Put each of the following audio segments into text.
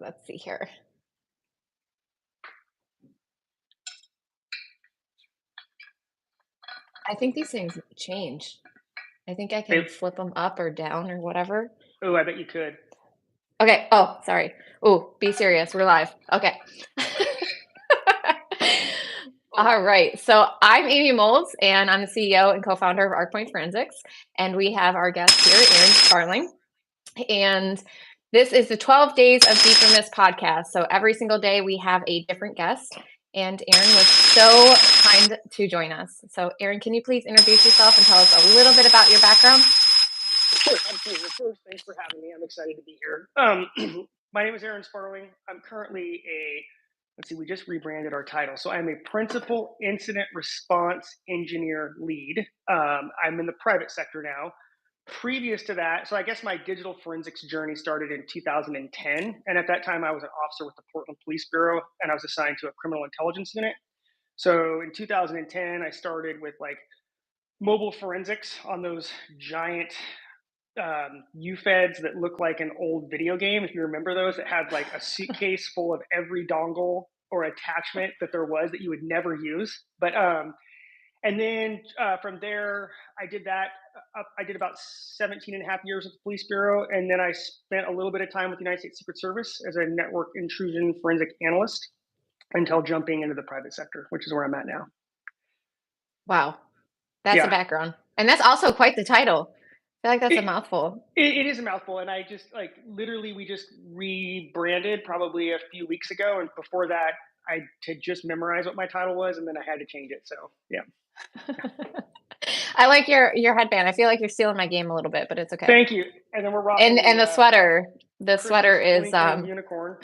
let's see here. I think these things change. I think I can They, flip them up or down or whatever. oh, I bet you could. Okay. Oh, sorry. Oh, be serious. We're live. Okay. All right. So I'm Amy Molds, and I'm the CEO and co-founder of ArcPoint Forensics. And we have our guest here, Aaron Sparling. And this is the 12 Days of DFIRmas podcast. So every single day we have a different guest. And Aaron was so kind to join us. So Aaron, can you please introduce yourself and tell us a little bit about your background? Sure, absolutely. First, thanks for having me. I'm excited to be here. My name is Aaron Sparling. I'm currently we just rebranded our title. So I'm a Principal Incident Response Engineer Lead. I'm in the private sector now. Previous to that, so I guess my digital forensics journey started in 2010. And at that time, I was an officer with the Portland Police Bureau, and I was assigned to a criminal intelligence unit. So in 2010, I started with like mobile forensics on those giant UFEDs that look like an old video game. If you remember those, that had like a suitcase full of every dongle or attachment that there was that you would never use. But and then from there, I did that. I did about 17 and a half years at the police bureau. And then I spent a little bit of time with the United States Secret Service as a network intrusion forensic analyst until jumping into the private sector, which is where I'm at now. Wow. That's a Yeah. background. And that's also quite the title. I feel like that's a mouthful. It is a mouthful, and I just like literally we just rebranded probably a few weeks ago, and before that, I had just memorized what my title was, and then I had to change it. So yeah. I like your headband. I feel like you're stealing my game a little bit, but it's okay. Thank you. And then we're rocking And the sweater. The Christmas sweater is unicorn.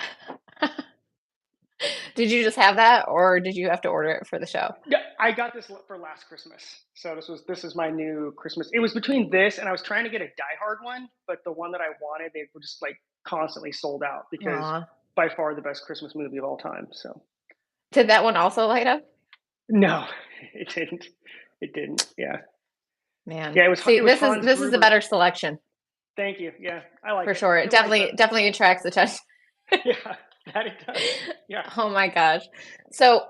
Did you just have that, or did you have to order it for the show? Yeah, I got this for last Christmas. So this is my new Christmas. It was between this and I was trying to get a Die Hard one, but the one that I wanted, they were just like constantly sold out because Aww. by far the best Christmas movie of all time. So Did that one also light up? no, it didn't. It didn't. Yeah. Man. Yeah, it was. See, It was this is the better selection. Thank you. Yeah, I like for it. sure. It definitely attracts attention. Yeah, that it does. Yeah. Oh my gosh. So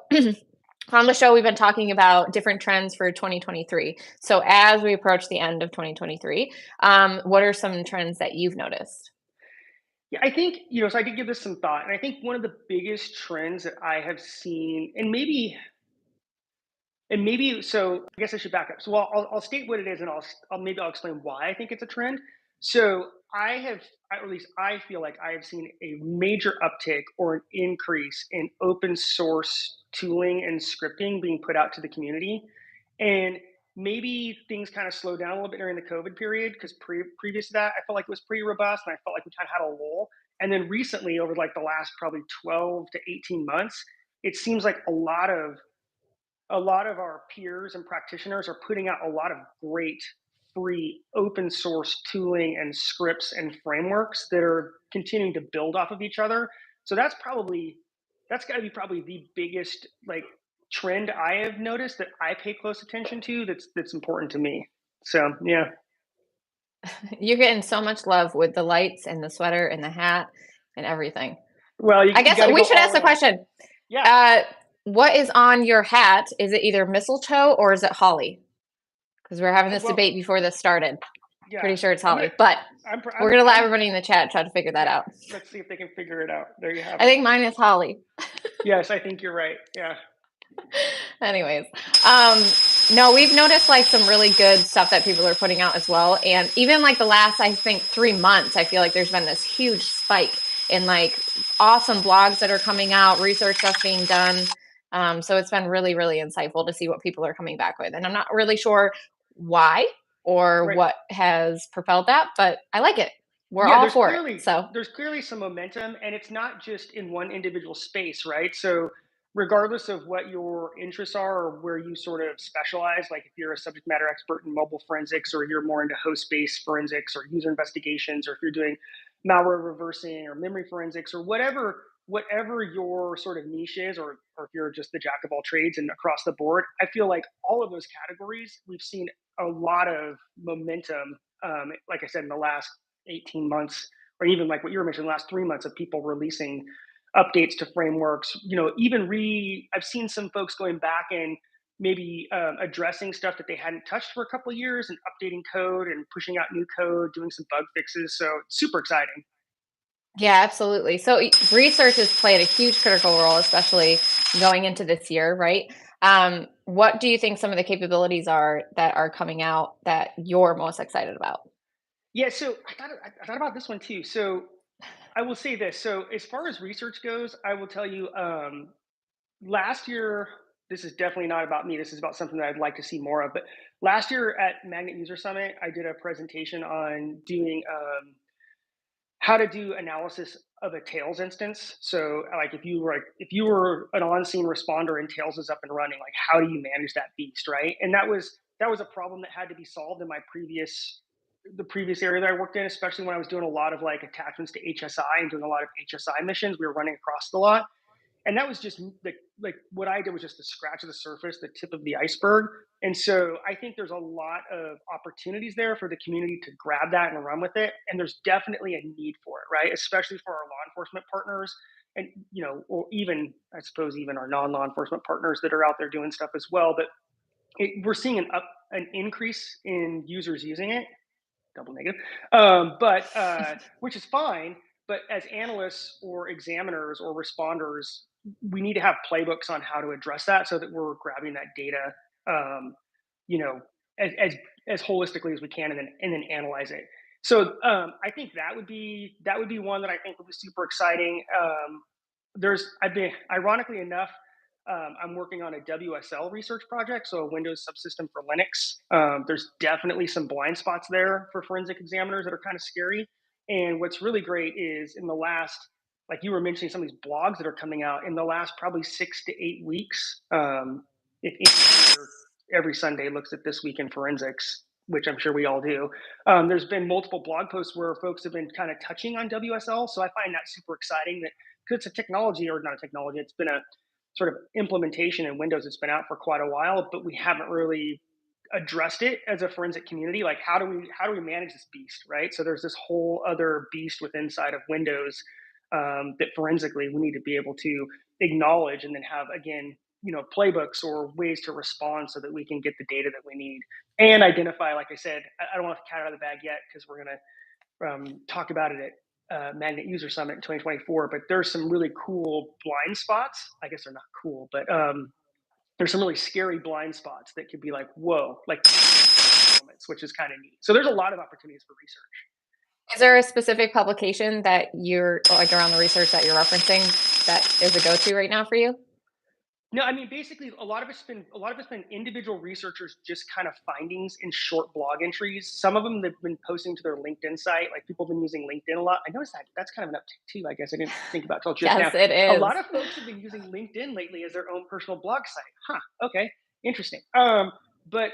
on the show, we've been talking about different trends for 2023. So as we approach the end of 2023, what are some trends that you've noticed? Yeah, I think, so I could give this some thought. And I think one of the biggest trends that I have seen, so I guess I should back up. So I'll state what it is, and I'll explain why I think it's a trend. So or at least I feel like I have seen a major uptick or an increase in open source tooling and scripting being put out to the community. And maybe things kind of slowed down a little bit during the COVID period because previous to that, I felt like it was pretty robust, and I felt like we kind of had a lull. And then recently, over like the last probably 12 to 18 months, it seems like a lot of our peers and practitioners are putting out a lot of great free open source tooling and scripts and frameworks that are continuing to build off of each other. So that's got to be probably the biggest like trend I have noticed that I pay close attention to that's important to me. So yeah. You're getting so much love with the lights and the sweater and the hat and everything. Well, I guess we should ask the question. Yeah. What is on your hat? Is it either mistletoe or is it holly? Because we're having this debate before this started. Yeah, pretty sure it's holly, but we're going to let everybody in the chat try to figure that out. Let's see if they can figure it out. There you have it. I think mine is holly. Yes, I think you're right. Yeah. Anyways, no, we've noticed like some really good stuff that people are putting out as well. And even like the last, I think 3 months, I feel like there's been this huge spike in like awesome blogs that are coming out, research that's being done. So it's been really, really insightful to see what people are coming back with. And I'm not really sure why or what has propelled that, but I like it. We're all for it. So there's clearly some momentum, and it's not just in one individual space, right? So regardless of what your interests are or where you sort of specialize, like if you're a subject matter expert in mobile forensics, or you're more into host-based forensics or user investigations, or if you're doing malware reversing or memory forensics or whatever your sort of niche is, or if you're just the jack of all trades and across the board, I feel like all of those categories, we've seen a lot of momentum, like I said, in the last 18 months or even like what you were mentioning, the last 3 months of people releasing updates to frameworks. I've seen some folks going back and maybe addressing stuff that they hadn't touched for a couple of years and updating code and pushing out new code, doing some bug fixes. So it's super exciting. Yeah, absolutely. So research has played a huge critical role, especially going into this year, right? What do you think some of the capabilities are that are coming out that you're most excited about? Yeah, so I thought about this one too. So I will say this. So as far as research goes, I will tell you, last year, this is definitely not about me. This is about something that I'd like to see more of. But last year at Magnet User Summit, I did a presentation on doing how to do analysis of a Tails instance. So, like, if you were an on-scene responder and Tails is up and running, like, how do you manage that beast, right? And that was a problem that had to be solved in the previous area that I worked in, especially when I was doing a lot of like attachments to HSI and doing a lot of HSI missions. We were running across the lot, and that was just like what I did was just the scratch of the surface, the tip of the iceberg. And so I think there's a lot of opportunities there for the community to grab that and run with it. And there's definitely a need for it, right? Especially for our law enforcement partners, and or even I suppose even our non-law enforcement partners that are out there doing stuff as well. But we're seeing an increase in users using it, double negative, but which is fine. But as analysts or examiners or responders, we need to have playbooks on how to address that so that we're grabbing that data, um, you know, as, as as holistically as we can, and then analyze it. So I think that would be one that I think would be super exciting. I've been ironically enough, I'm working on a WSL research project, so a Windows subsystem for Linux. There's definitely some blind spots there for forensic examiners that are kind of scary. And what's really great is in the last, like you were mentioning, some of these blogs that are coming out in the last probably 6 to 8 weeks. If every Sunday looks at This Week in Forensics, which I'm sure we all do, there's been multiple blog posts where folks have been kind of touching on WSL. So I find that super exciting that because it's a technology, or not a technology, it's been a sort of implementation in Windows that's been out for quite a while, but we haven't really addressed it as a forensic community. Like, how do we manage this beast, right? So there's this whole other beast within inside of Windows, that forensically we need to be able to acknowledge, and then have, again, playbooks or ways to respond so that we can get the data that we need and identify. Like I said, I don't want the cat out of the bag yet because we're going to talk about it at Magnet User Summit in 2024. But there's some really cool blind spots. I guess they're not cool, but there's some really scary blind spots that could be like, whoa, like moments, which is kind of neat. So there's a lot of opportunities for research. Is there a specific publication that you're like around the research that you're referencing that is a go-to right now for you? No, I mean, basically, a lot of it's been individual researchers just kind of findings in short blog entries. Some of them they've been posting to their LinkedIn site. Like, people have been using LinkedIn a lot. I noticed that that's kind of an uptick too. I guess I didn't think about it till just now. Yes, it A is. lot of folks have been using LinkedIn lately as their own personal blog site. Huh. Okay. Interesting. But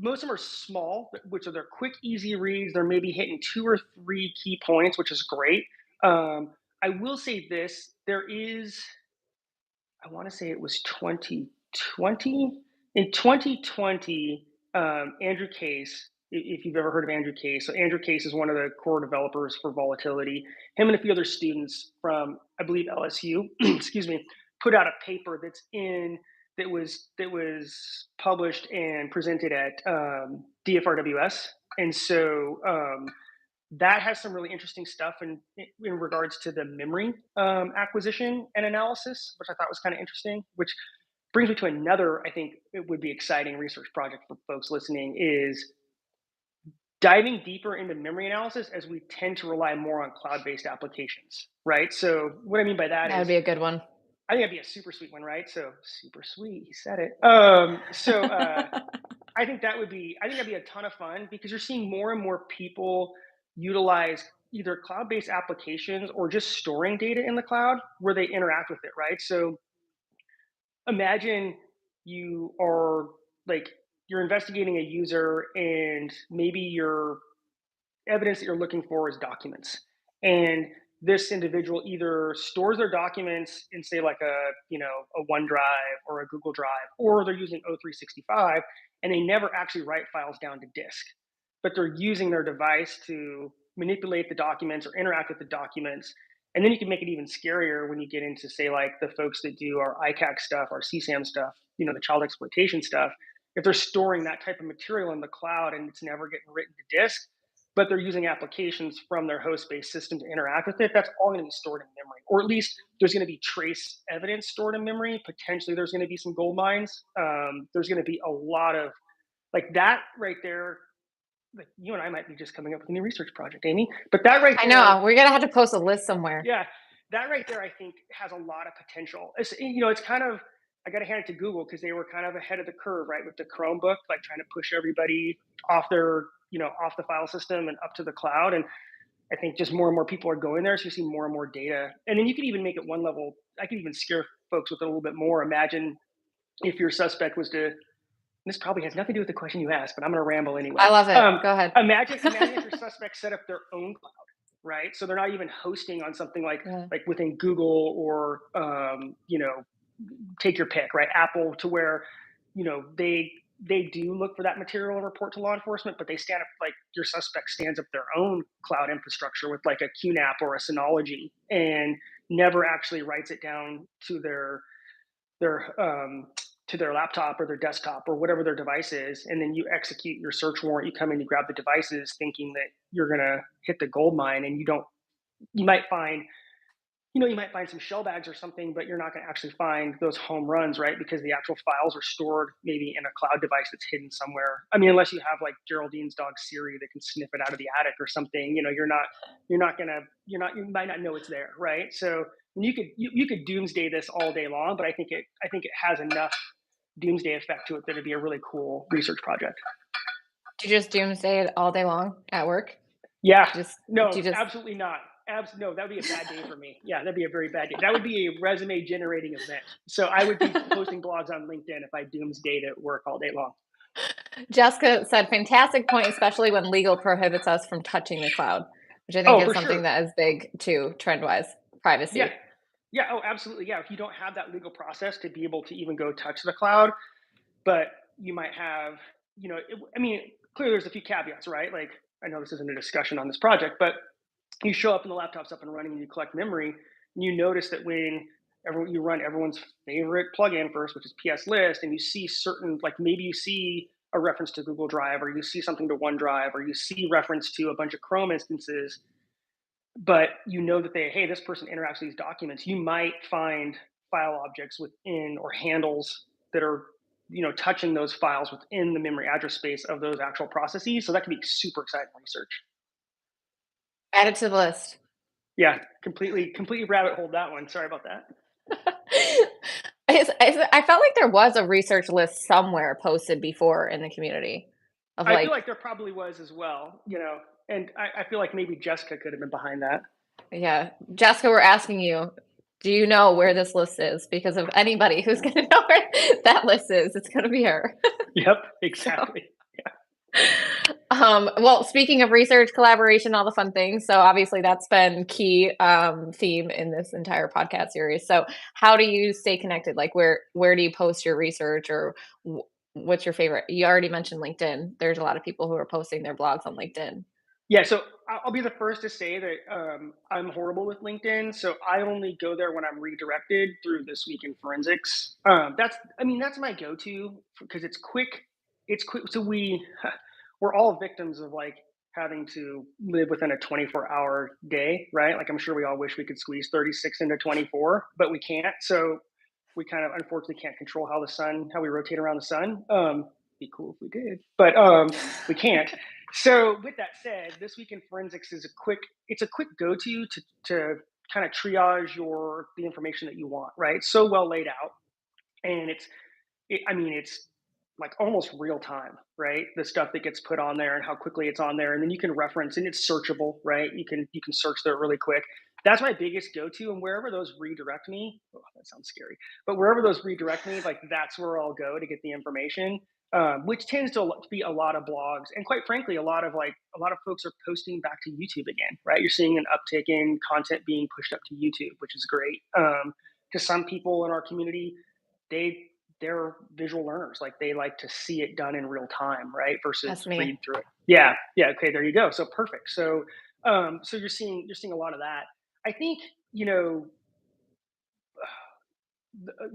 most of them are small, which are they're quick, easy reads. They're maybe hitting two or three key points, which is great. I will say this: there is, I want to say it was 2020. In 2020, Andrew Case, if you've ever heard of Andrew Case, so Andrew Case is one of the core developers for Volatility. Him and a few other students from, I believe, LSU, excuse me, put out a paper that was published and presented at DFRWS. And so that has some really interesting stuff in regards to the memory acquisition and analysis, which I thought was kind of interesting. Which brings me to another, I think it would be exciting research project for folks listening, is diving deeper into memory analysis, as we tend to rely more on cloud-based applications, right? So what I mean by that That would is, be a good one. I think that'd be a super sweet one, right? So super sweet, he said it. I think that'd be a ton of fun because you're seeing more and more people utilize either cloud-based applications or just storing data in the cloud where they interact with it, right? So imagine you are like you're investigating a user, and maybe your evidence that you're looking for is documents. And this individual either stores their documents in, say, like a OneDrive or a Google Drive, or they're using O365, and they never actually write files down to disk, but they're using their device to manipulate the documents or interact with the documents. And then you can make it even scarier when you get into, say, like the folks that do our ICAC stuff, our CSAM stuff, the child exploitation stuff. If they're storing that type of material in the cloud and it's never getting written to disk, but they're using applications from their host-based system to interact with it, that's all going to be stored in memory. Or at least there's going to be trace evidence stored in memory. Potentially there's going to be some gold mines. There's going to be a lot of like that right there. Like you and I might be just coming up with a new research project, Amy. But that right I there, know. We're gonna have to post a list somewhere. yeah, that right there, I think has a lot of potential. It's kind of, I got to hand it to Google because they were kind of ahead of the curve, right, with the Chromebook, like trying to push everybody off their, off the file system and up to the cloud. And I think just more and more people are going there, so you see more and more data. And then you could even make it one level. I could even scare folks with it a little bit more. Imagine if your suspect was to. This probably has nothing to do with the question you asked, but I'm going to ramble anyway. I love it. Go ahead. Imagine if your suspect set up their own cloud, right? So they're not even hosting on something like Yeah. like within Google or take your pick, right? Apple, to where they do look for that material and report to law enforcement, but they stand up, like your suspect stands up their own cloud infrastructure with like a QNAP or a Synology and never actually writes it down to their laptop or their desktop or whatever their device is, and then you execute your search warrant. You come in, you grab the devices, thinking that you're gonna hit the gold mine, and you don't. You might find, you might find some shell bags or something, but you're not going to actually find those home runs, right? Because the actual files are stored maybe in a cloud device that's hidden somewhere. I mean, unless you have like Geraldine's dog Siri that can sniff it out of the attic or something, you might not know it's there, right? So you could doomsday this all day long, but I think it has enough doomsday effect to it that it'd be a really cool research project. Do you just doomsday it all day long at work? Yeah, Just no, do you just absolutely not. No, that would be a bad day for me. Yeah, that'd be a very bad day. That would be a resume generating event. So I would be posting blogs on LinkedIn if I doomsdayed at work all day long. Jessica said, fantastic point, especially when legal prohibits us from touching the cloud, which I think Oh, is for something sure. that is big too, trend wise. Privacy. Yeah. Yeah. Oh, absolutely. Yeah. If you don't have that legal process to be able to even go touch the cloud, but you might have, I mean, clearly there's a few caveats, right? Like, I know this isn't a discussion on this project, but you show up and the laptop's up and running and you collect memory, and you notice that when you run everyone's favorite plugin first, which is PS List, and you see certain, like maybe you see a reference to Google Drive, or you see something to OneDrive, or you see reference to a bunch of Chrome instances, but you know that hey, this person interacts with these documents, you might find file objects within or handles that are touching those files within the memory address space of those actual processes. So that can be super exciting research. Add it to the list. Yeah, completely rabbit hole that one. Sorry about that. I felt like there was a research list somewhere posted before in the community of I feel like there probably was as well, and I feel like maybe Jessica could have been behind that. yeah. Jessica, we're asking you, do you know where this list is? Because of anybody who's going to know where that list is, it's going to be her. Yep, exactly. Well, speaking of research, collaboration, all the fun things. So obviously that's been key theme in this entire podcast series. So how do you stay connected? Like where do you post your research, or what's your favorite? You already mentioned LinkedIn. There's a lot of people who are posting their blogs on LinkedIn. Yeah, so I'll be the first to say that I'm horrible with LinkedIn. So I only go there when I'm redirected through This Week in Forensics. That's my go-to because it's quick. It's quick. So we're all victims of like having to live within a 24-hour day, right? Like I'm sure we all wish we could squeeze 36 into 24, but we can't. So we kind of unfortunately can't control how we rotate around the sun. Be cool if we did, but we can't. So with that said, This Week in Forensics is a quick go-to to kind of triage the information that you want, right? It's so well laid out, and it's like almost real time, right? The stuff that gets put on there and how quickly it's on there, and then you can reference, and it's searchable, right? You can search there really quick. That's my biggest go-to, and wherever those redirect me, that sounds scary, but wherever those redirect me, like that's where I'll go to get the information. Which tends to be a lot of blogs, and quite frankly, a lot of folks are posting back to YouTube again, right? You're seeing an uptick in content being pushed up to YouTube, which is great. To some people in our community, they're visual learners, like they like to see it done in real time, right? Versus read through it. Yeah. Okay, there you go. So perfect. So So you're seeing a lot of that. I think, you know,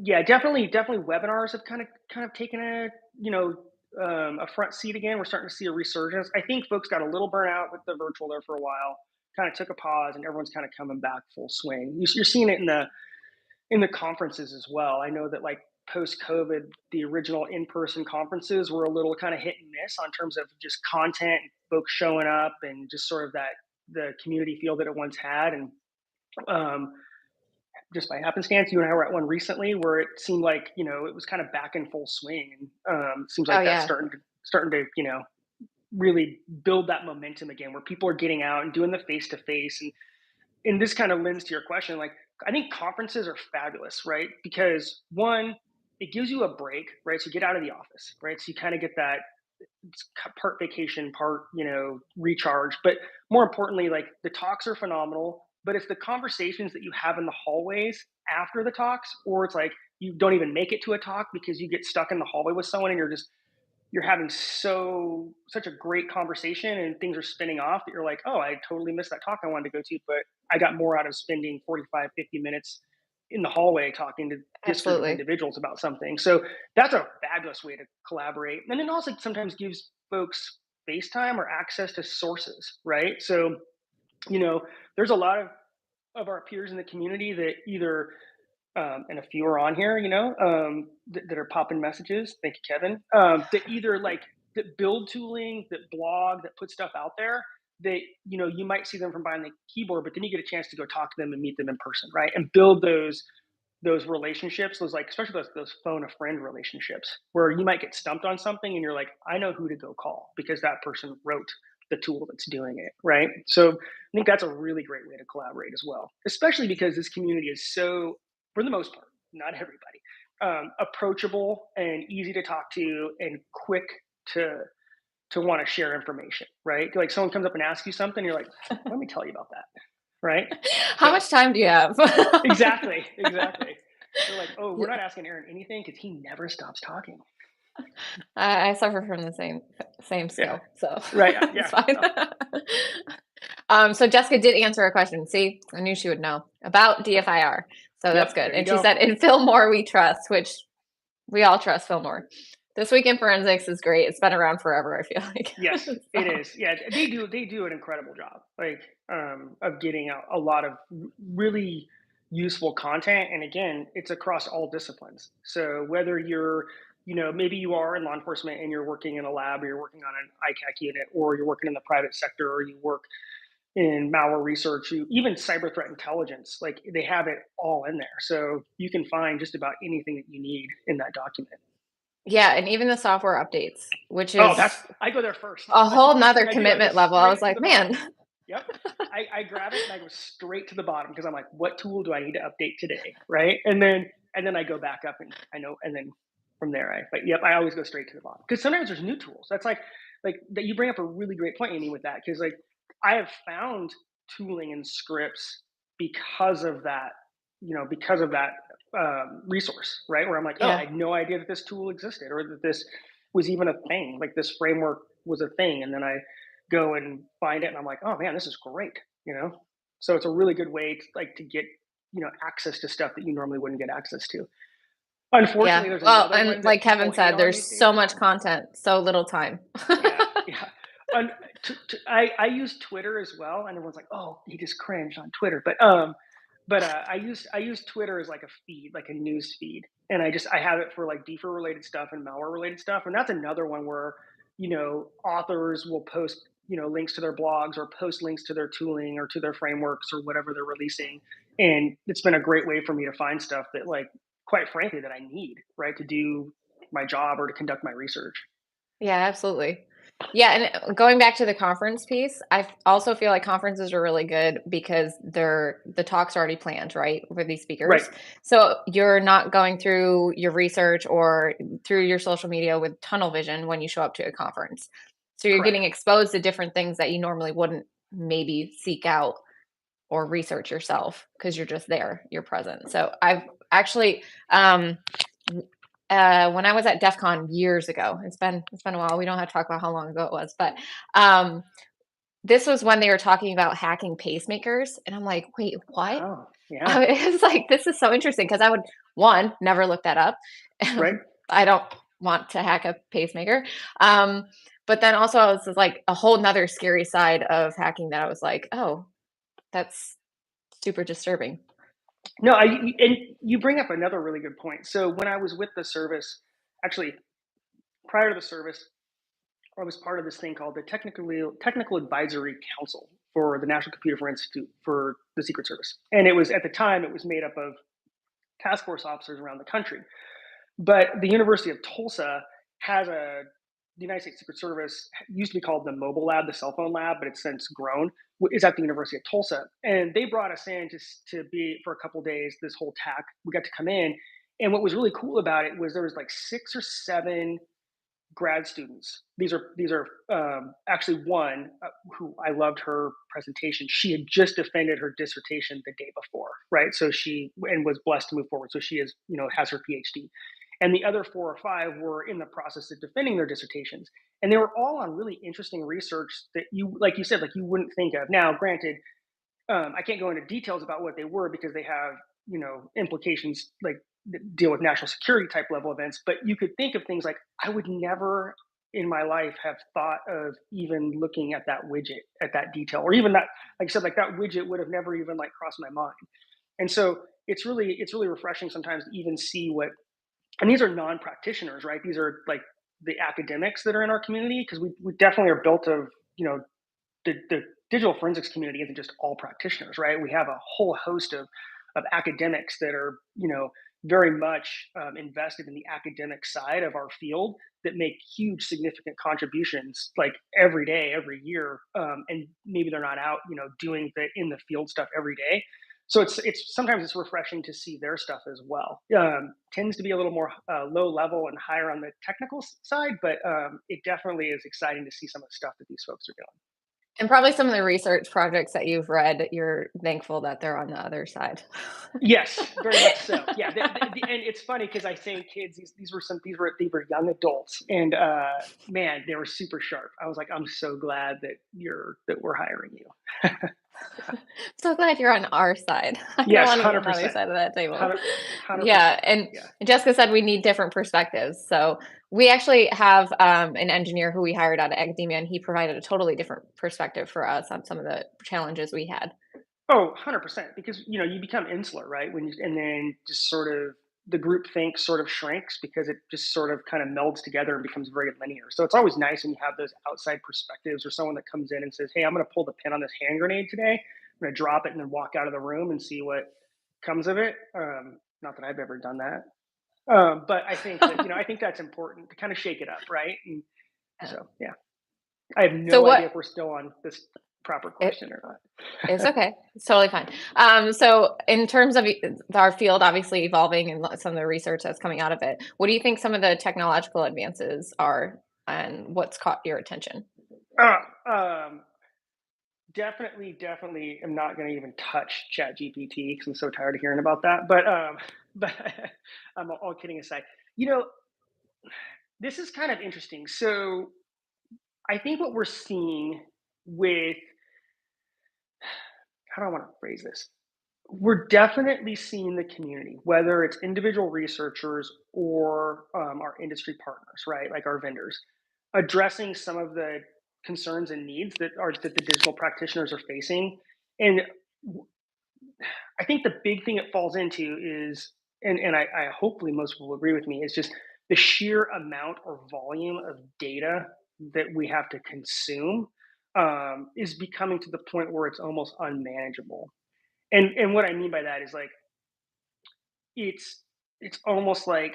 yeah, definitely webinars have kind of taken a, you know, a front seat again. We're starting to see a resurgence. I think folks got a little burnt out with the virtual there for a while, kind of took a pause, and everyone's kind of coming back full swing. You're seeing it in the conferences as well. I know that like post COVID, the original in person conferences were a little kind of hit and miss on terms of just content, folks showing up, and just sort of that the community feel that it once had. And um, just by happenstance, you and I were at one recently where it seemed like, you know, it was kind of back in full swing, and seems Oh like that's yeah, starting to, you know, really build that momentum again, where people are getting out and doing the face to face. And this kind of lends to your question. Like, I think conferences are fabulous, right? Because one, it gives you a break, right? So you get out of the office, right? So you kind of get that part vacation, part, you know, recharge. But more importantly, like the talks are phenomenal, but it's the conversations that you have in the hallways after the talks, or it's like you don't even make it to a talk because you get stuck in the hallway with someone and you're having such a great conversation and things are spinning off that you're like, oh, I totally missed that talk I wanted to go to, but I got more out of spending 45, 50 minutes in the hallway talking to this group of absolutely. individuals about something. So that's a fabulous way to collaborate. And it also sometimes gives folks FaceTime or access to sources, right? So, you know, there's a lot of our peers in the community that either and a few are on here, you know, that are popping messages. Thank you, Kevin. That either like that build tooling, that blog, that put stuff out there. That, you know, you might see them from behind the keyboard, but then you get a chance to go talk to them and meet them in person, right? And build those relationships, those like especially those phone a friend relationships, where you might get stumped on something and you're like, I know who to go call because that person wrote the tool that's doing it, right? So I think that's a really great way to collaborate as well, especially because this community is so, for the most part, not everybody, approachable and easy to talk to and quick to want to share information, right? Like someone comes up and asks you something, you're like, let me tell you about that, right? How So much time do you have? exactly, exactly. They're like, oh, we're Yeah, not asking Aaron anything because he never stops talking. I suffer from the same Yeah, skill, so right. it's Yeah. fine. Oh, So Jessica did answer a question. See, I knew she would know about DFIR, so that's yep. good. There you And she go. said, "In Fillmore, we trust," which we all trust Fillmore. This Week in Forensics is great. It's been around forever, I feel like. Yes, it So, is. Yeah, they do an incredible job, like of getting out a lot of really useful content. And again, it's across all disciplines. So whether you're, you know, maybe you are in law enforcement and you're working in a lab, or you're working on an ICAC unit, or you're working in the private sector, or you work in malware research, you even cyber threat intelligence, like they have it all in there. So you can find just about anything that you need in that document. yeah, and even the software updates, which Oh, that's is I go there first. a That's the whole first nother thing I do. I go commitment level. I was straight to like, the bottom. man, Yep. I grab it and I go straight to the bottom because I'm like, what tool do I need to update today? Right. And then I go back up and I know, and then from there but yep, I always go straight to the bottom. Because sometimes there's new tools. That's like that you bring up a really great point, Amy, with that. Because like I have found tooling and scripts because of that, because of that resource, right? Where I'm like, oh, I yeah, had no idea that this tool existed or that this was even a thing. Like this framework was a thing. And then I go and find it and I'm like, oh man, this is great, you know? So it's a really good way to get, access to stuff that you normally wouldn't get access to. yeah. Unfortunately, there's Well, another and one like that people Kevin hate said, on there's these days. so much content, so little time. Yeah, yeah. And I use Twitter as well, and everyone's like, "Oh, he just cringed on Twitter," but I use Twitter as like a feed, like a news feed, and I have it for like DFIR related stuff and malware related stuff, and that's another one where authors will post links to their blogs or post links to their tooling or to their frameworks or whatever they're releasing, and it's been a great way for me to find stuff that like quite frankly that I need right to do my job or to conduct my research. Yeah, absolutely. Yeah, and going back to the conference piece, I also feel like conferences are really good because the talk's already planned, right, for these Right. speakers. So you're not going through your research or through your social media with tunnel vision when you show up to a conference. So you're Correct. getting exposed to different things that you normally wouldn't maybe seek out or research yourself because you're just there, you're present. So I've actually when I was at DEF CON years ago, it's been a while. We don't have to talk about how long ago it was, but um this was when they were talking about hacking pacemakers, and I'm like, "Wait, what?" Oh, yeah, I was like, "This is so interesting," because I would, 1, never look that up. right. I don't want to hack a pacemaker. Um, but then also I was just like a whole 'nother scary side of hacking that I was like, "Oh, that's super disturbing." No, and you bring up another really good point. So when I was with the service, actually prior to the service, I was part of this thing called the Technical Advisory Council for the National Computer Institute for the Secret Service, and it was at the time it was made up of task force officers around the country. But the University of Tulsa has a the United States Secret Service used to be called the Mobile Lab, the cell phone lab, but it's since grown. Is at the University of Tulsa, and they brought us in to be for a couple days. This whole tack, we got to come in, and what was really cool about it was there was like 6 or 7 grad students. These are actually one who I loved her presentation. She had just defended her dissertation the day before, right? So she and was blessed to move forward. So she is, has her PhD, and the other 4 or 5 were in the process of defending their dissertations, and they were all on really interesting research that like you said, like you wouldn't think of. Now, granted, I can't go into details about what they were because they have, implications like that deal with national security type level events. But you could think of things like I would never in my life have thought of even looking at that widget at that detail, or even that, like I said, like that widget would have never even like crossed my mind. And so it's really refreshing sometimes to even see what. And these are non-practitioners, right? These are like the academics that are in our community because we definitely are built of you know the digital forensics community isn't just all practitioners, right? We have a whole host of academics that are, very much invested in the academic side of our field that make huge, significant contributions like every day, every year, and maybe they're not out, doing the in the field stuff every day. So it's sometimes it's refreshing to see their stuff as well. Tends to be a little more low level and higher on the technical side, but it definitely is exciting to see some of the stuff that these folks are doing. And probably some of the research projects that you've read, you're thankful that they're on the other side. Yes, very much so. Yeah, and it's funny because I say kids; these were young adults, and man, they were super sharp. I was like, I'm so glad that we're hiring you. So glad you're on our side. I don't Yes, wanna be hundred on the other percent, side of that table. hundred Yeah, percent. and Yeah. Jessica said we need different perspectives. So we actually have, an engineer who we hired out of academia, and he provided a totally different perspective for us on some of the challenges we had. Oh, 100%. Because, you become insular, right? And then just sort of the group think sort of shrinks because it just sort of kind of melds together and becomes very linear. So it's always nice when you have those outside perspectives or someone that comes in and says, "Hey, I'm going to pull the pin on this hand grenade today. I'm going to drop it and then walk out of the room and see what comes of it." Not that I've ever done that. But I think that's important to kind of shake it up, right? And Yeah. so, yeah, I have So no idea what if we're still on this proper it question or it's not. okay. It's totally fine. So in terms of our field obviously evolving and some of the research that's coming out of it, what do you think some of the technological advances are and what's caught your attention? uh, um, definitely am not going to even touch Chat GPT because I'm so tired of hearing about that. But I'm all kidding aside. You know, this is kind of interesting. So I think what we're seeing with how do I want to phrase this? We're definitely seeing the community, whether it's individual researchers or our industry partners, right, like our vendors, addressing some of the concerns and needs that the digital practitioners are facing. And I think the big thing it falls into is, and I hopefully most will agree with me, is just the sheer amount or volume of data that we have to consume is becoming to the point where it's almost unmanageable. And what I mean by that is like it's almost like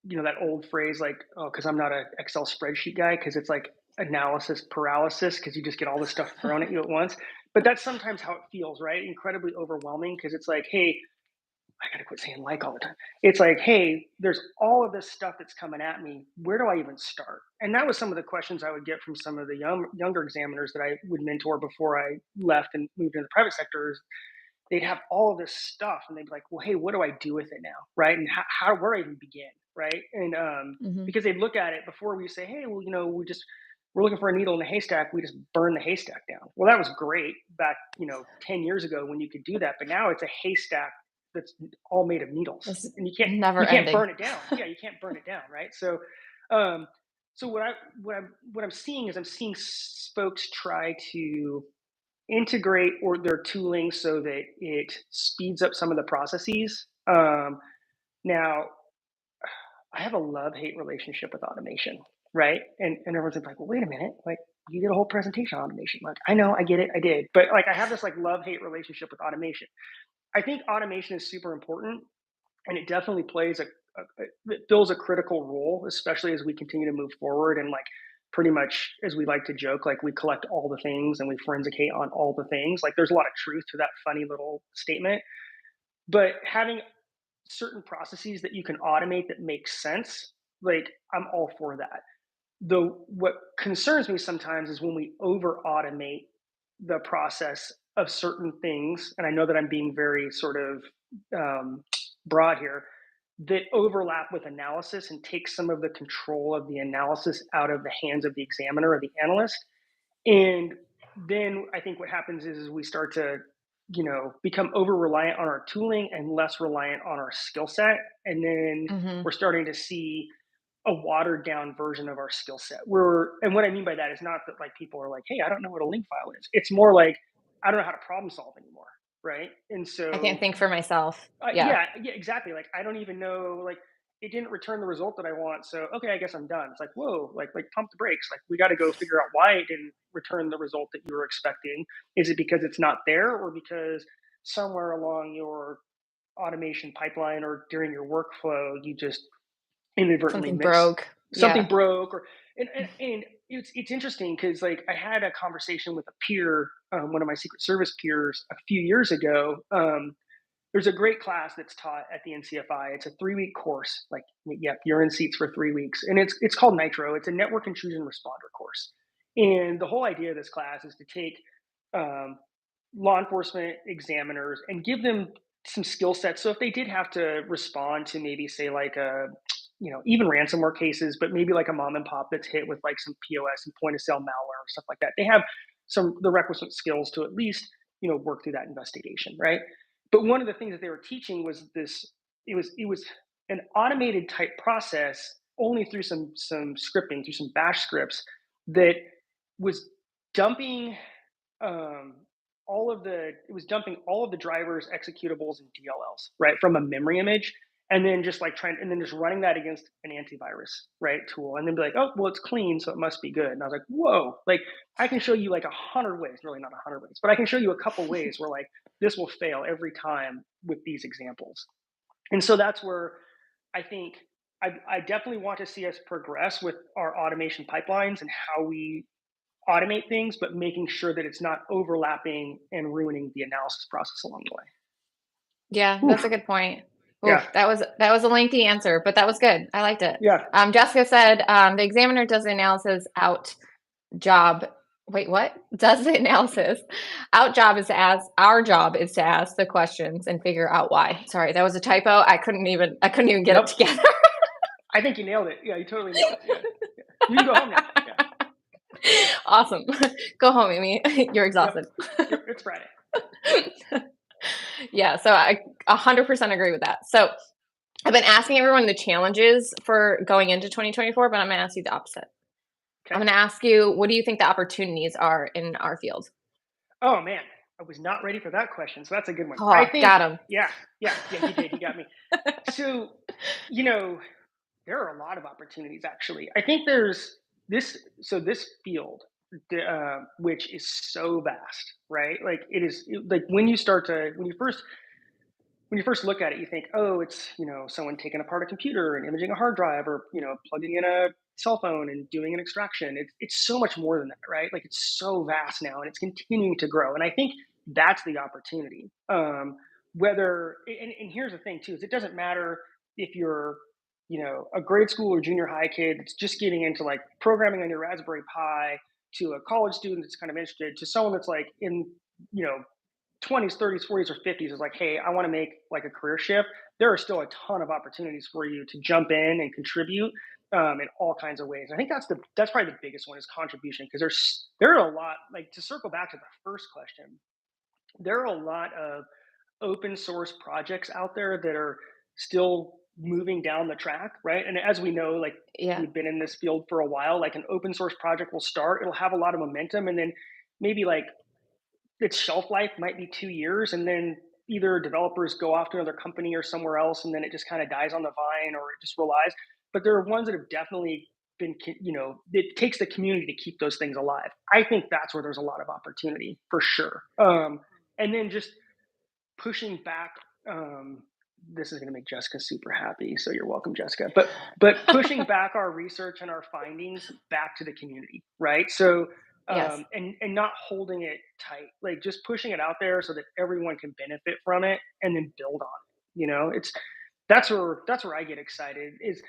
that old phrase like, oh, because I'm not an Excel spreadsheet guy, because it's like analysis paralysis because you just get all this stuff thrown at you at once. But that's sometimes how it feels, right? Incredibly overwhelming because it's like, hey, I gotta quit saying like all the time. It's like, hey, there's all of this stuff that's coming at me. Where do I even start? And that was some of the questions I would get from some of the younger examiners that I would mentor before I left and moved into the private sector. They'd have all of this stuff and they'd be like, well, hey, what do I do with it now? Right. And where do I even begin? Right. And Mhm. because they'd look at it before we say, hey, well, we just we're looking for a needle in a haystack, we just burn the haystack down. Well, that was great back, 10 years ago when you could do that, but now it's a haystack that's all made of needles, It's and never you can't ending. burn it down. Yeah, you can't burn it down, right? Um, so what I'm seeing is I'm seeing folks try to integrate or their tooling so that it speeds up some of the processes. Now, I have a love hate relationship with automation, right? And everyone's like, well, wait a minute, like you did a whole presentation on automation. Like, I know, I get it, I did, but like I have this like love hate relationship with automation. I think automation is super important, and it definitely plays it fills a critical role, especially as we continue to move forward and like pretty much as we like to joke, like we collect all the things and we forensicate on all the things. Like there's a lot of truth to that funny little statement, but having certain processes that you can automate that make sense, like I'm all for that. Though what concerns me sometimes is when we over automate the process of certain things, and I know that I'm being very sort of um, broad here, that overlap with analysis and take some of the control of the analysis out of the hands of the examiner or the analyst. And then I think what happens is we start to, become over reliant on our tooling and less reliant on our skill set. And then Hmm. we're starting to see a watered down version of our skill set. And what I mean by that is not that like people are like, hey, I don't know what a link file is. It's more like, I don't know how to problem solve anymore. Right. And I can't so think for myself. Yeah. yeah, exactly. Like I don't even know, like it didn't return the result that I want. So okay, I guess I'm done. It's like whoa, like pump the brakes. Like we got to go figure out why it didn't return the result that you were expecting. Is it because it's not there, or because somewhere along your automation pipeline or during your workflow you just inadvertently Something mix broke. something Yeah. broke or and it's interesting because like I had a conversation with a peer, one of my Secret Service peers a few years ago. There's a great class that's taught at the NCFI. It's a 3-week course. Like, yep, you're in seats for 3 weeks, and it's called Nitro. It's a network intrusion responder course, and the whole idea of this class is to take um, law enforcement examiners and give them some skill sets. So if they did have to respond to maybe say like a even ransomware cases, but maybe like a mom and pop that's hit with like some POS and point of sale malware or stuff like that, they have some the requisite skills to at least work through that investigation, right? But one of the things that they were teaching was this. It was an automated type process only through some scripting, through some bash scripts that was dumping um, it was dumping all of the drivers, executables, and DLLs right from a memory image, and then just like trying and then just running that against an antivirus right tool, and then be like, oh well, it's clean, so it must be good. And I was like, whoa, like I can show you like 100 ways, really not 100 ways, but I can show you a couple ways where like this will fail every time with these examples. And so that's where I think I definitely want to see us progress with our automation pipelines and how we automate things, but making sure that it's not overlapping and ruining the analysis process along the way. Yeah, that's a Oof. good point. Yeah. Oof, that was a lengthy answer, but that was good. I liked it. Yeah. Jessica said the examiner does the analysis out job. Wait, what? Does the analysis out job is to ask. Our job is to ask the questions and figure out why. Sorry, that was a typo. I couldn't even get it Nope. together. I think you nailed it. Yeah, you totally nailed it. Yeah. Yeah. You can go home now. Yeah. Awesome. Go home, Amy. You're Yep. exhausted. It's Friday. Yeah, so I 100% agree with that. So I've been asking everyone the challenges for going into 2024, but I'm going to ask you the opposite. I'm Okay. going to ask you, what do you think the opportunities are in our field? Oh man, I was not ready for that question. So that's a good one. I Oh, think, got him. yeah, yeah, yeah, you did. You got me. So, you know, there are a lot of opportunities actually. I think there's this field, which is so vast, right? Like like when you first look at it, you think, oh, it's someone taking apart a computer and imaging a hard drive, or plugging in a cell phone and doing an extraction. It's so much more than that, right? Like it's so vast now, and it's continuing to grow. And I think that's the opportunity. Whether and here's the thing too: is it doesn't matter if you're a grade school or junior high kid that's just getting into like programming on your Raspberry Pi, to a college student that's kind of interested, to someone that's like in you know 20s, 30s, 40s, or 50s is like, hey, I want to make like a career shift. There are still a ton of opportunities for you to jump in and contribute. in all kinds of ways. I think that's probably the biggest one is contribution because there are a lot like to circle back to the first question. There are a lot of open source projects out there that are still moving down the track, right? And as we know, like Yeah. we've been in this field for a while, like an open source project will start, it'll have a lot of momentum, and then maybe like its shelf life might be 2 years, and then either developers go off to another company or somewhere else, and then it just kind of dies on the vine, or it just relies. But there are ones that have definitely been, it takes the community to keep those things alive. I think that's where there's a lot of opportunity for sure. And then just pushing back. This is going to make Jessica super happy, so you're welcome, Jessica. But pushing back our research and our findings back to the community, right? So Yes. and not holding it tight, like just pushing it out there so that everyone can benefit from it and then build on it. It's that's where I get excited. Is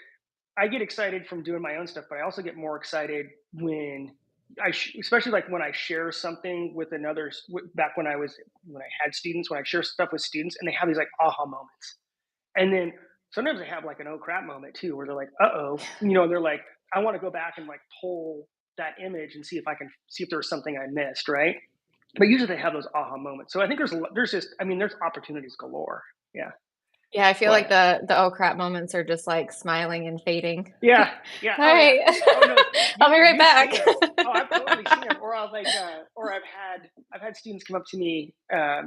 I get excited from doing my own stuff, but I also get more excited when especially like when I share something with another. Back when I had students, when I share stuff with students, and they have these like aha moments, and then sometimes they have like an oh crap moment too, where they're like, uh oh, they're like, I want to go back and like pull that image and see if I can see if there was something I missed, right? But usually they have those aha moments. So I think there's just I mean there's opportunities galore. Yeah. Yeah, I feel like But the "oh crap" moments are just, like, smiling and fading. yeah, yeah, oh yeah. "Alright. Oh no, I'll be right you've back." seen them. Oh, I've totally seen them. Or I'll like, or I've had students come up to me.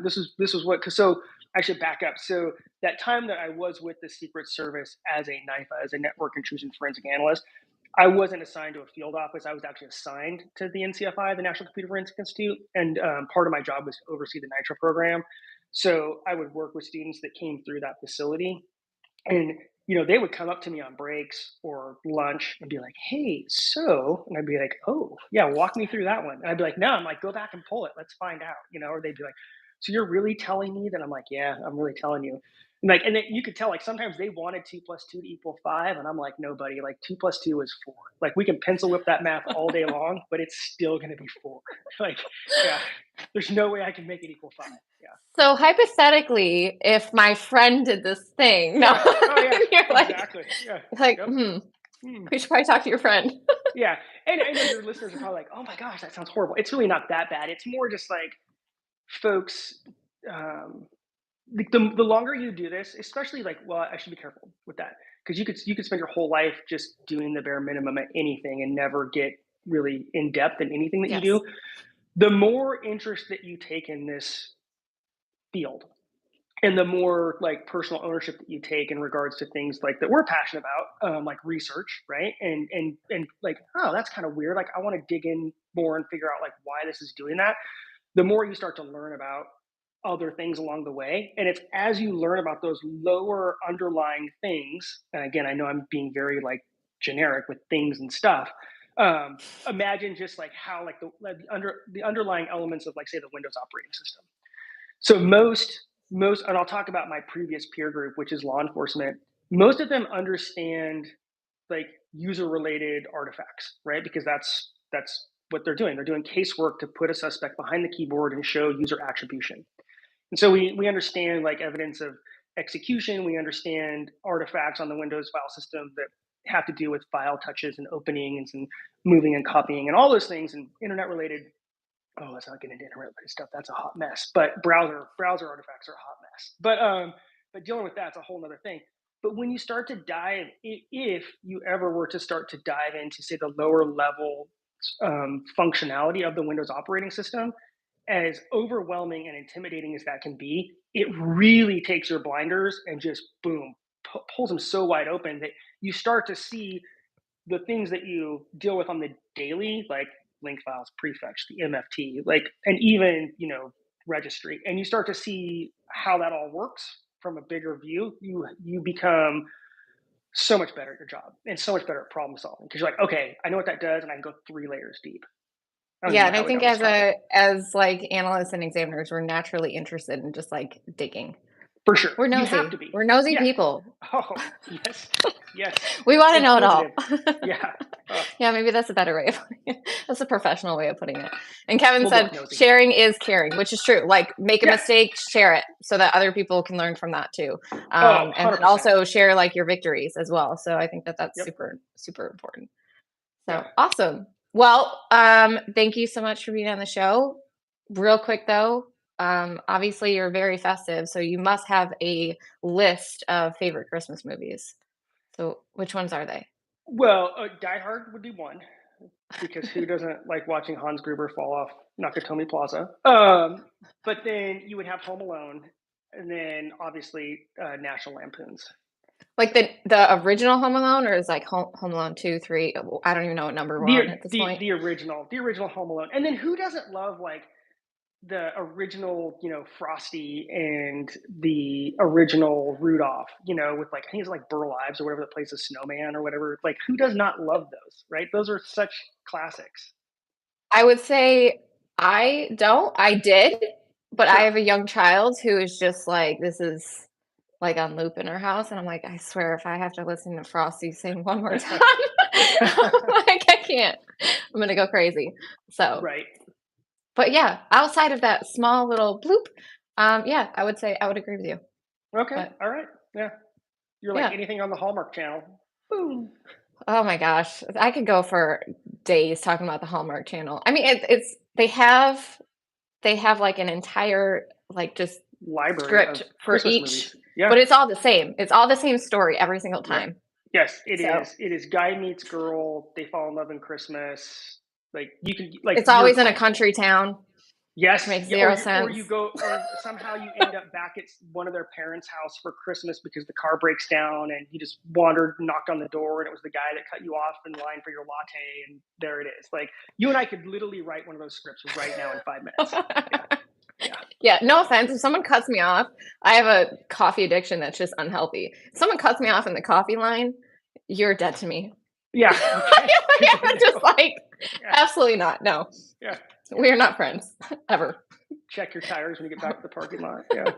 This was what. Cause so I should back up. So that time that I was with the Secret Service as a NIFA, as a Network Intrusion Forensic Analyst, I wasn't assigned to a field office. I was actually assigned to the NCFI, the National Computer Forensic Institute, and part of my job was to oversee the NITRA program. So I would work with students that came through that facility, and they would come up to me on breaks or lunch and be like, hey, so, and I'd be like, oh yeah, walk me through that one. And I'd be like, no, I'm like, go back and pull it, let's find out. Or they'd be like, so you're really telling me that? I'm like, yeah, I'm really telling you. And then you could tell, like, sometimes they wanted 2 plus 2 to equal 5, and I'm like, no buddy, like 2 plus 2 is 4. Like we can pencil whip that math all day long, but it's still going to be 4. Like, yeah, there's no way I can make it equal 5. Yeah. So, hypothetically, if my friend did this thing no, Yeah. Oh yeah, you're exactly. Yeah. like, Yep. "Hmm, Hmm. we should probably talk to your friend." Yeah, and I know your listeners are probably like, "Oh my gosh, that sounds horrible." It's really not that bad. It's more just like folks, um, the longer you do this, especially like, well, I should be careful with that because you could spend your whole life just doing the bare minimum at anything and never get really in depth in anything that you Yes. do. The more interest that you take in this field, and the more like personal ownership that you take in regards to things like that we're passionate about, like research, right? And like, oh, that's kind of weird, like I want to dig in more and figure out like why this is doing that. The more you start to learn about other things along the way, and it's as you learn about those lower underlying things, and again, I know I'm being very like generic with things and stuff. Imagine just like how like the underlying elements of like say the Windows operating system. So most, and I'll talk about my previous peer group, which is law enforcement. Most of them understand like user related artifacts, right? Because that's what they're doing. They're doing casework to put a suspect behind the keyboard and show user attribution. And so we understand like evidence of execution. We understand artifacts on the Windows file system that have to do with file touches and openings and moving and copying and all those things and internet related. Oh, let's not get into internet stuff. That's a hot mess. But browser artifacts are a hot mess. But dealing with that's a whole other thing. But when you start to dive, if you ever were to start to dive into say the lower level functionality of the Windows operating system, as overwhelming and intimidating as that can be, it really takes your blinders and just boom pulls them so wide open that you start to see the things that you deal with on the daily, like link files, prefetch, the MFT, like, and even, registry, and you start to see how that all works from a bigger view, you become so much better at your job and so much better at problem solving because you're like, okay, I know what that does, and I can go 3 layers deep. I don't even Yeah, know and I how we got think on this as topic. like, analysts and examiners, we're naturally interested in just, like, digging. For sure. We're You have nosy. to be. We're nosy Yeah. people. Oh, yes. Yes. We want to know it all. Inquisitive. Yeah. Yeah, maybe that's a better way of putting it. That's a professional way of putting it. And Kevin We'll go with said, nosy. sharing is caring, which is true. Like, make a Yeah. mistake, share it so that other people can learn from that too. Oh, And then 100%. also share like your victories as well. So I think that that's Yep. super, super important. Yeah. So awesome. Well, thank you so much for being on the show. Real quick though, obviously you're very festive, so you must have a list of favorite Christmas movies. So which ones are they? Well, Die Hard would be one because who doesn't like watching Hans Gruber fall off Nakatomi Plaza? But then you would have Home Alone, and then obviously National Lampoons. Like the original Home Alone, or is like Home Alone 2, 3? I don't even know what number we're on The at this the point. the original Home Alone, and then who doesn't love like the original, Frosty and the original Rudolph, with like I think it's like Burl Ives or whatever that plays the snowman or whatever. Like who does not love those, right? Those are such classics. I would say I don't. I did, but I Sure. have a young child who is just like, this is like on loop in our house, and I'm like, I swear if I have to listen to Frosty sing one more time, like I can't. I'm gonna go crazy. So, Right. but yeah, outside of that small little bloop, yeah, I would say I would agree with you. Okay. But All right. Yeah. You're like yeah. anything on the Hallmark Channel. Boom. Oh my gosh, I could go for days talking about the Hallmark Channel. I mean, it's they have like an entire like just Library of script for Christmas each, movies. Yeah. but it's all the same. It's all the same story every single Yep. time. Yes, it So is. It is guy meets girl. They fall in love in Christmas. Like you can like it's you're always in a country town, which yes, makes yeah, zero or you sense. go or somehow you end up back at one of their parents' house for Christmas because the car breaks down and you just wandered, knocked on the door, and it was the guy that cut you off in line for your latte, and there it is. Like you and I could literally write one of those scripts right now in 5 minutes. Yeah, yeah, Yeah, no offense. If someone cuts me off, I have a coffee addiction that's just unhealthy. If someone cuts me off in the coffee line, you're dead to me. yeah. Okay, good to I'm just know. like, Yeah, absolutely not. No, yeah. we are not friends ever. Check your tires when you get back to the parking lot. Yeah,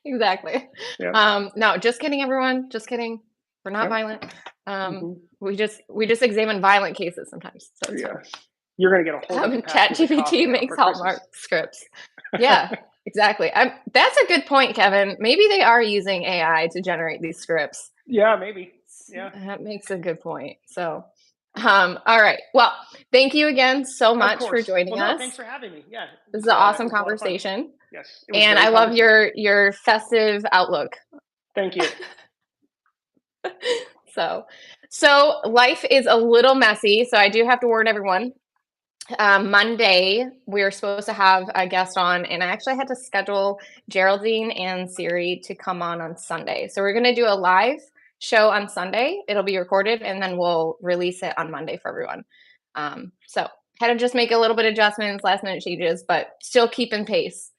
Exactly. yeah, No, just kidding, everyone. Just kidding. We're not yep. violent. Hmm. We just examine violent cases sometimes. So it's Yeah. fine. You're gonna get a holding pass with a coffee ChatGPT out makes for Christmas. Hallmark scripts. Yeah, exactly. That's a good point, Kevin. Maybe they are using AI to generate these scripts. Yeah, maybe. Yeah, That makes a good point. So, all right. Well, thank you again so of much for course. joining Well, no, us. thanks for having me. Yeah, This is an it awesome was a lot of fun. conversation, Yes, it was and very I love conversational. your festive outlook. Thank you. So life is a little messy. So I do have to warn everyone. Monday, we're supposed to have a guest on, and I actually had to schedule Geraldine and Siri to come on Sunday. So we're going to do a live show on Sunday. It'll be recorded, and then we'll release it on Monday for everyone. So had to just make a little bit of adjustments, last minute changes, but still keeping pace.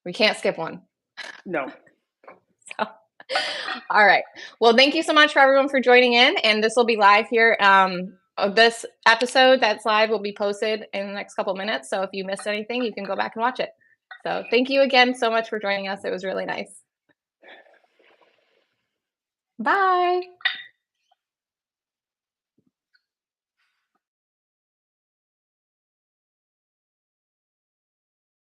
We can't skip one. No. So, all right. Well, thank you so much for everyone for joining in, and this will be live here. This episode that's live will be posted in the next couple of minutes. So if you missed anything, you can go back and watch it. So thank you again so much for joining us. It was really nice. Bye.